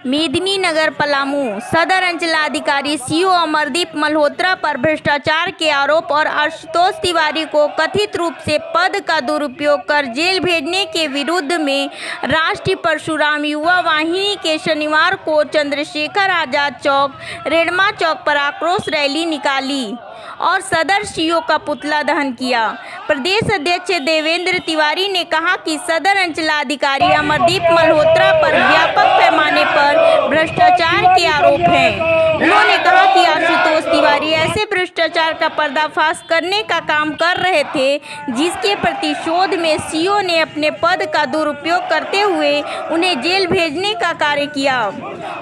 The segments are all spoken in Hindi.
मेदिनीनगर पलामू सदर अंचलाधिकारी सीओ अमरदीप मल्होत्रा पर भ्रष्टाचार के आरोप और आशुतोष तिवारी को कथित रूप से पद का दुरुपयोग कर जेल भेजने के विरुद्ध में राष्ट्रीय परशुराम युवा वाहिनी के शनिवार को चंद्रशेखर आजाद चौक रेड़मा चौक पर आक्रोश रैली निकाली और सदर सीओ का पुतला दहन किया। प्रदेश अध्यक्ष देवेंद्र तिवारी ने कहा कि सदर अंचलाधिकारी अमरदीप मल्होत्रा पर व्यापक पैमाने पर भ्रष्टाचार के आरोप हैं। उन्होंने कहा कि आशुतोष तिवारी ऐसे भ्रष्टाचार का पर्दाफाश करने का काम कर रहे थे जिसके प्रतिशोध में सीओ ने अपने पद का दुरुपयोग करते हुए उन्हें जेल भेजने का कार्य किया।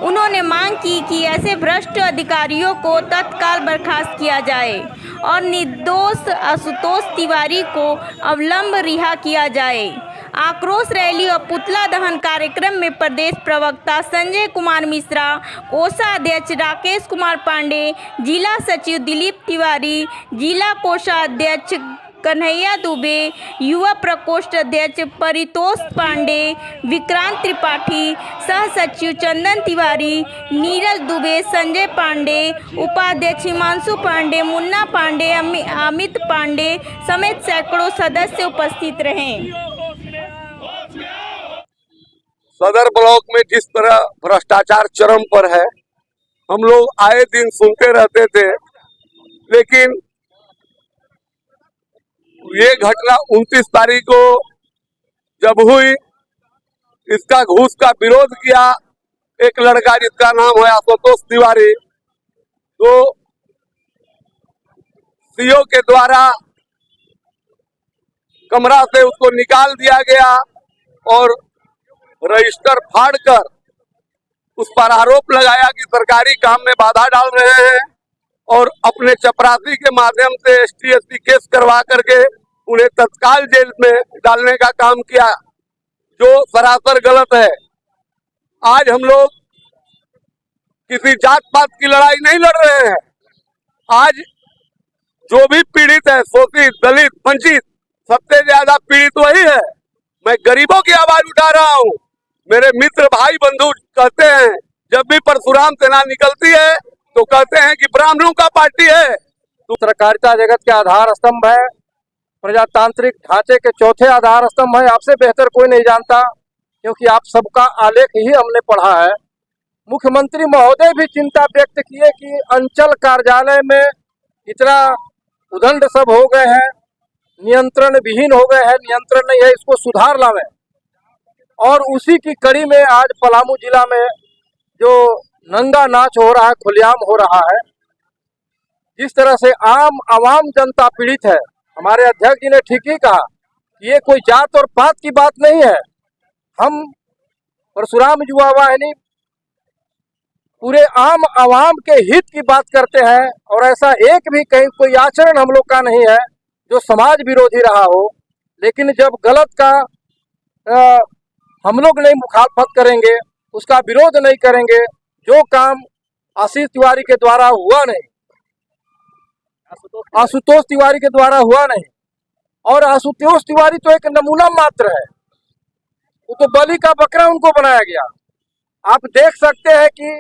उन्होंने मांग की कि ऐसे भ्रष्ट अधिकारियों को तत्काल बर्खास्त किया जाए और निर्दोष आशुतोष तिवारी को अविलंब रिहा किया जाए। आक्रोश रैली और पुतला दहन कार्यक्रम में प्रदेश प्रवक्ता संजय कुमार मिश्रा, कोषाध्यक्ष राकेश कुमार पांडे, जिला सचिव दिलीप तिवारी, जिला कोषाध्यक्ष कन्हैया दुबे, युवा प्रकोष्ठ अध्यक्ष परितोष पांडे, विक्रांत त्रिपाठी, सह सचिव चंदन तिवारी, नीरज दुबे, संजय पांडे, उपाध्यक्ष हिमांशु पांडे, मुन्ना पांडे, अमित पांडे समेत सैकड़ों सदस्य उपस्थित रहे। सदर ब्लॉक में जिस तरह भ्रष्टाचार चरम पर है, हम लोग आए दिन सुनते रहते थे, लेकिन ये घटना 29 तारीख को जब हुई, इसका घूस का विरोध किया एक लड़का जिसका नाम है आशुतोष तिवारी, तो सीओ के द्वारा कमरा से उसको निकाल दिया गया और रजिस्टर फाड़कर उस पर आरोप लगाया कि सरकारी काम में बाधा डाल रहे हैं और अपने चपरासी के माध्यम से ST/SC केस करवा करके उन्हें तत्काल जेल में डालने का काम किया, जो सरासर गलत है। आज हम लोग किसी जात पात की लड़ाई नहीं लड़ रहे हैं। आज जो भी पीड़ित है, शोषित, दलित, वंचित, सबसे ज्यादा पीड़ित वही है। मैं गरीबों की आवाज उठा रहा हूँ। मेरे मित्र भाई बंधु कहते हैं, जब भी परशुराम सेना निकलती है तो कहते हैं कि ब्राह्मणों का पार्टी है। पत्रकारिता जगत के आधार स्तंभ है, प्रजातांत्रिक ढांचे के चौथे आधार स्तंभ है। आपसे बेहतर कोई नहीं जानता, क्योंकि आप सबका आलेख ही हमने पढ़ा है। मुख्यमंत्री महोदय भी चिंता व्यक्त किए कि अंचल कार्यालय में इतना उदंड सब हो गए हैं, नियंत्रण विहीन हो गए हैं, नियंत्रण नहीं है, इसको सुधार लावे। और उसी की कड़ी में आज पलामू जिला में जो नंगा नाच हो रहा है, खुलेआम हो रहा है, जिस तरह से आवाम जनता पीड़ित है। हमारे अध्यक्ष जी ने ठीक ही कहा कि ये कोई जात और पात की बात नहीं है। हम परशुराम युवा वाहिनी पूरे आम आवाम के हित की बात करते हैं और ऐसा एक भी कहीं कोई आचरण हम लोग का नहीं है जो समाज विरोधी रहा हो। लेकिन जब गलत का हम लोग नहीं मुखालफत करेंगे, उसका विरोध नहीं करेंगे, जो काम आशीष तिवारी के द्वारा हुआ नहीं, आशुतोष तिवारी के द्वारा हुआ नहीं, और आशुतोष तिवारी तो एक नमूना मात्र है, वो तो बलि का बकरा उनको बनाया गया। आप देख सकते हैं कि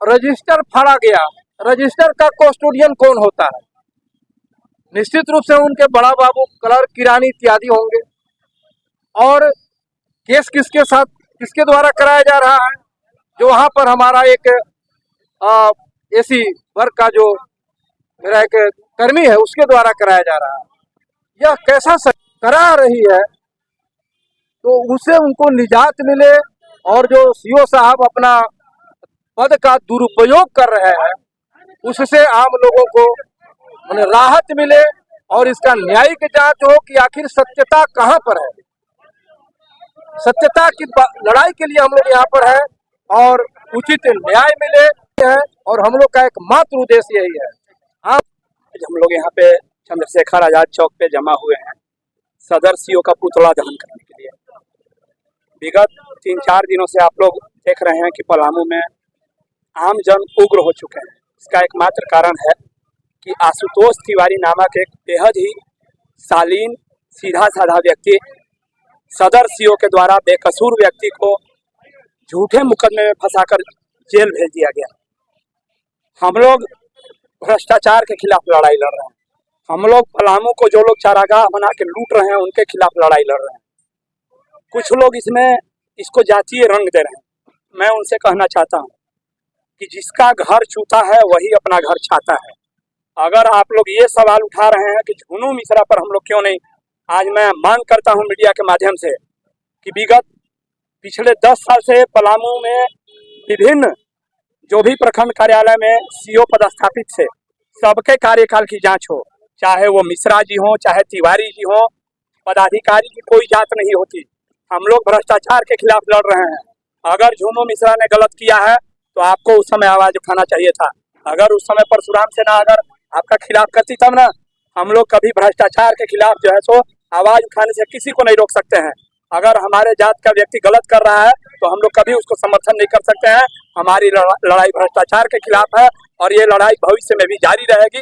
रजिस्टर फाड़ा गया। रजिस्टर का कस्टोडियन कौन होता है? निश्चित रूप से उनके बड़ा बाबू क्लर्क, किरानी इत्यादि होंगे। और केस किसके साथ, किसके द्वारा कराया जा रहा है? जो वहां पर हमारा एक एसी वर्ग का जो मेरा एक कर्मी है, उसके द्वारा कराया जा रहा है। यह कैसा करा रही है, तो उससे उनको निजात मिले और जो सीओ साहब अपना पद का दुरुपयोग कर रहे हैं, उससे आम लोगों को राहत मिले और इसका न्यायिक जांच हो कि आखिर सत्यता कहां पर है। सत्यता की लड़ाई के लिए हम लोग यहाँ पर है और उचित न्याय मिले है, और हम लोग का एक मात्र उद्देश्य यही है। हम लोग यहाँ पे चंद्रशेखर आजाद चौक पे जमा हुए हैं सदर सीओ का पुतला दहन करने के लिए। विगत 3-4 दिनों से आप लोग देख रहे हैं कि पलामू में आम जन उग्र हो चुके हैं। इसका एकमात्र कारण है कि आशुतोष तिवारी नामक एक बेहद ही शालीन, सीधा साधा व्यक्ति सदर सीओ के द्वारा बेकसूर व्यक्ति को झूठे मुकदमे में फंसाकर जेल भेज दिया गया। हम लोग भ्रष्टाचार के खिलाफ लड़ाई लड़ रहे हैं। हम लोग पलामू को जो लोग चारागाह बना के लूट रहे हैं उनके खिलाफ लड़ाई लड़ रहे हैं। कुछ लोग इसको जातीय रंग दे रहे हैं। मैं उनसे कहना चाहता हूं कि जिसका घर छूता है वही अपना घर छाता है। अगर आप लोग ये सवाल उठा रहे हैं कि झुनू मिश्रा पर हम लोग क्यों नहीं, आज मैं मांग करता हूं मीडिया के माध्यम से कि विगत पिछले 10 साल से पलामू में विभिन्न जो भी प्रखंड कार्यालय में सीओ पदस्थापित से सबके कार्यकाल की जांच हो, चाहे वो मिश्रा जी हो चाहे तिवारी जी हो, पदाधिकारी की कोई जांच नहीं होती। हम लोग भ्रष्टाचार के खिलाफ लड़ रहे हैं। अगर झुनू मिश्रा ने गलत किया है तो आपको उस समय आवाज उठाना चाहिए था। अगर उस समय परशुराम सेना अगर आपका खिलाफ करती तब ना। हम लोग कभी भ्रष्टाचार के खिलाफ जो है सो आवाज उठाने से किसी को नहीं रोक सकते हैं। अगर हमारे जात का व्यक्ति गलत कर रहा है तो हम लोग कभी उसको समर्थन नहीं कर सकते हैं। हमारी लड़ाई भ्रष्टाचार के खिलाफ है और ये लड़ाई भविष्य में भी जारी रहेगी।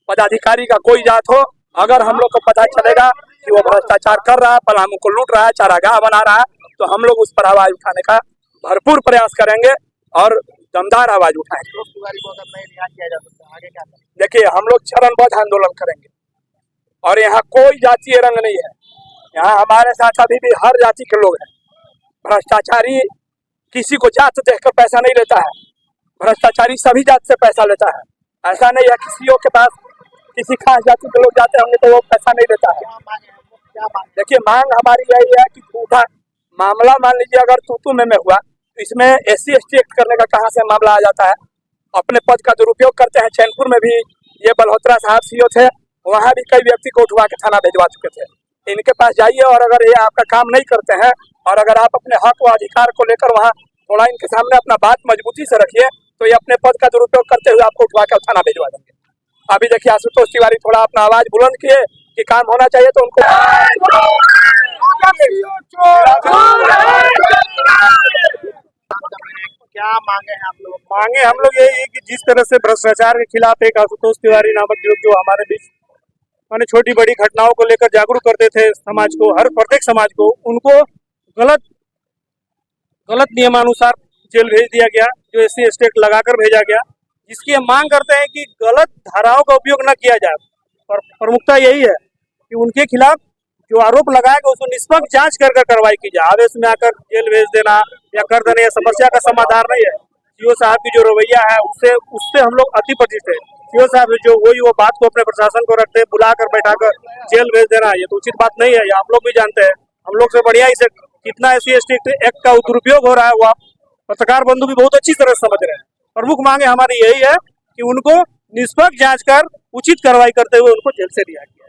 पदाधिकारी का कोई जात हो, अगर हम लोग को पता चलेगा कि वो भ्रष्टाचार कर रहा है, पलामू को लूट रहा है, चारागाह बना रहा है, तो हम लोग उस पर आवाज उठाने का भरपूर प्रयास करेंगे और दमदार आवाज उठाएंगे। देखिए, हम लोग चरणबद्ध आंदोलन करेंगे और यहाँ कोई जातीय रंग नहीं है। यहाँ हमारे साथ अभी भी हर जाति के लोग हैं। भ्रष्टाचारी किसी को जात देखकर पैसा नहीं लेता है। भ्रष्टाचारी सभी जात से पैसा लेता है। ऐसा नहीं है किसी के पास किसी खास जाति के लोग जाते होंगे तो वो पैसा नहीं लेता है। देखिए, मांग हमारी यही है कि झूठा मामला, मान लीजिए अगर तूतू में हुआ तो इसमें SC/ST एक्ट करने का कहाँ से मामला आ जाता है। अपने पद का दुरुपयोग करते हैं। चैनपुर में भी ये बलहोत्रा साहब सीओ थे, वहाँ भी कई व्यक्ति को उठवा के थाना भिजवा चुके थे। इनके पास जाइए और अगर ये आपका काम नहीं करते हैं और अगर आप अपने हक व अधिकार को लेकर वहाँ थोड़ा इनके सामने अपना बात मजबूती से रखिए तो ये अपने पद का दुरुपयोग करते हुए आपको उठवा कर थाना भिजवा देंगे। अभी देखिए, आशुतोष तिवारी थोड़ा अपना आवाज बुलंद किए कि काम होना चाहिए तो उनको क्या मांगे हैं आप लोग? मांगे हम लोग यही है कि जिस तरह से भ्रष्टाचार के खिलाफ एक आशुतोष तिवारी नामक लोग जो हमारे बीच माने छोटी बड़ी घटनाओं को लेकर जागरूक करते थे समाज को, हर प्रत्येक समाज को, उनको गलत नियमानुसार जेल भेज दिया गया, जो SC/ST एक्ट लगाकर भेजा गया, जिसकी हम मांग करते हैं कि गलत धाराओं का उपयोग न किया जाए। पर प्रमुखता यही है कि उनके खिलाफ जो आरोप लगाया गया उसको निष्पक्ष जांच कर कार्रवाई की जाए। आवेश में आकर जेल भेज देना या कर देना यह समस्या का समाधान नहीं है। सीओ साहब की जो रवैया है उससे हम लोग अति परिचित है। सीओ साहब जो वो बात को अपने प्रशासन को रखते हैं, बुलाकर बैठाकर जेल भेज देना, ये तो उचित बात नहीं है। आप लोग भी जानते हैं, हम लोग से बढ़िया इसे कितना SC/ST एक्ट का दुरुपयोग हो रहा है वो आप पत्रकार बंधु भी बहुत अच्छी तरह समझ रहे हैं। प्रमुख मांगे हमारी यही है कि उनको निष्पक्ष जांच कर उचित कार्रवाई करते हुए उनको जेल से रिहा किया।